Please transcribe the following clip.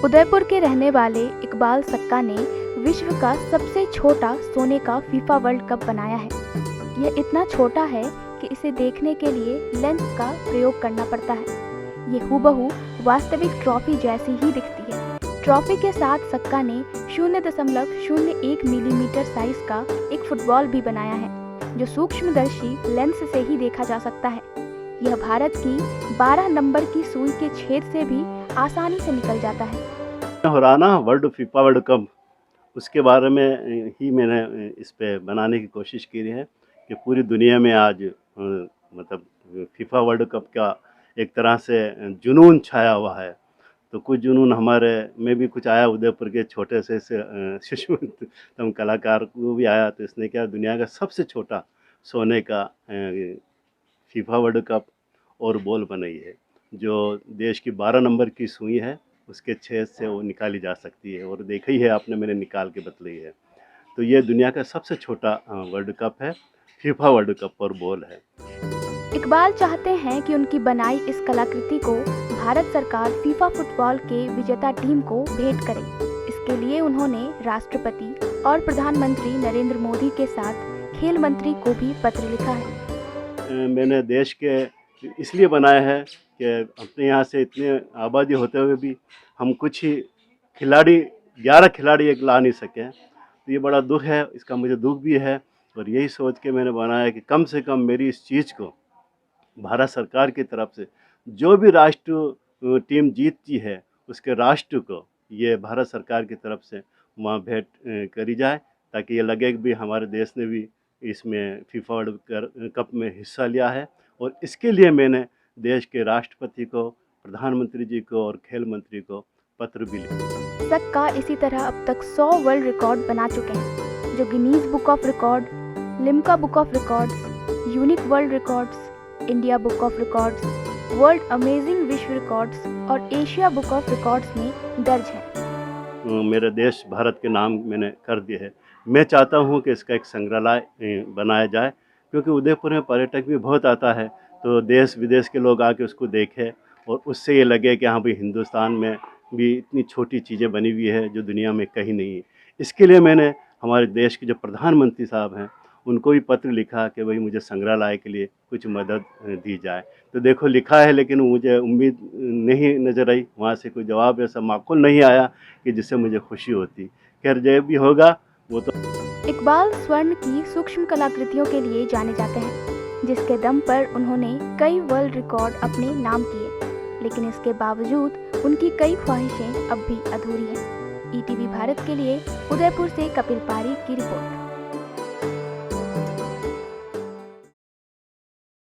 उदयपुर के रहने वाले इकबाल सक्का ने विश्व का सबसे छोटा सोने का फीफा वर्ल्ड कप बनाया है। यह इतना छोटा है कि इसे देखने के लिए लेंस का प्रयोग करना पड़ता है। ये हूबहू वास्तविक ट्रॉफी जैसी ही दिखती है। ट्रॉफी के साथ सक्का ने 0.01 मिलीमीटर साइज का एक फुटबॉल भी बनाया है, जो सूक्ष्मदर्शी लेंस से ही देखा जा सकता है। यह भारत की 12 नंबर की सुई के छेद से भी आसानी से निकल जाता है। हो रहा ना फीफा वर्ल्ड कप, उसके बारे में ही मैंने इस पे बनाने की कोशिश की है कि पूरी दुनिया में आज मतलब फीफा वर्ल्ड कप का एक तरह से जुनून छाया हुआ है। तो कुछ जुनून हमारे में भी कुछ आया, उदयपुर के छोटे से शिशुतम कलाकार को भी आया। तो इसने क्या दुनिया का सबसे छोटा सोने का फीफा वर्ल्ड कप और बॉल बनाई है, जो देश की 12 नंबर की सुई है, उसके छेद से वो निकाली जा सकती है। और देखा ही है आपने, मैंने निकाल के बतलाई है। तो ये दुनिया का सबसे छोटा वर्ल्ड कप है, फीफा वर्ल्ड कप और बॉल है। इकबाल चाहते हैं कि उनकी बनाई इस कलाकृति को भारत सरकार फीफा फुटबॉल के विजेता टीम को भेंट करे। इसके लिए उन्होंने राष्ट्रपति और प्रधानमंत्री नरेंद्र मोदी के साथ खेल मंत्री को भी पत्र लिखा है। मैंने देश के इसलिए बनाया है कि अपने यहाँ से इतने आबादी होते हुए भी हम कुछ ही खिलाड़ी 11 खिलाड़ी एक ला नहीं सके। तो ये बड़ा दुख है, इसका मुझे दुख भी है। और यही सोच के मैंने बनाया कि कम से कम मेरी इस चीज़ को भारत सरकार की तरफ से जो भी राष्ट्र टीम जीतती है, उसके राष्ट्र को ये भारत सरकार की तरफ से वहाँ भेंट करी जाए, ताकि ये लगे कि भी हमारे देश ने भी इसमें फीफा वर्ल्ड कप में हिस्सा लिया है। और इसके लिए मैंने देश के राष्ट्रपति को, प्रधानमंत्री जी को और खेल मंत्री को पत्र भी लिखा। सक्का इसी तरह अब तक 100 वर्ल्ड रिकॉर्ड बना चुके हैं, जो Guinness book of record, Limca book of records, unique world records, India book of records, world amazing विश्व रिकॉर्ड्स और एशिया बुक ऑफ रिकॉर्ड्स में दर्ज है। मेरे देश भारत के नाम मैंने कर दिए है। मैं चाहता हूं कि इसका एक संग्रहालय बनाया जाए, क्योंकि उदयपुर में पर्यटक भी बहुत आता है। तो देश विदेश के लोग आके उसको देखें और उससे ये लगे कि हाँ भाई, हिंदुस्तान में भी इतनी छोटी चीज़ें बनी हुई है जो दुनिया में कहीं नहीं है। इसके लिए मैंने हमारे देश के जो प्रधानमंत्री साहब हैं, उनको भी पत्र लिखा कि भाई मुझे संग्रहालय के लिए कुछ मदद दी जाए। तो देखो लिखा है, लेकिन मुझे उम्मीद नहीं नज़र आई, वहाँ से कोई जवाब ऐसा माकूल नहीं आया कि जिससे मुझे खुशी होती। खैर, जो भी होगा वो तो। इकबाल स्वर्ण की सूक्ष्म कलाकृतियों के लिए जाने जाते हैं, जिसके दम पर उन्होंने कई वर्ल्ड रिकॉर्ड अपने नाम किए, लेकिन इसके बावजूद उनकी कई ख्वाहिशें अब भी अधूरी हैं। ईटीवी भारत के लिए उदयपुर से कपिल पारी की रिपोर्ट।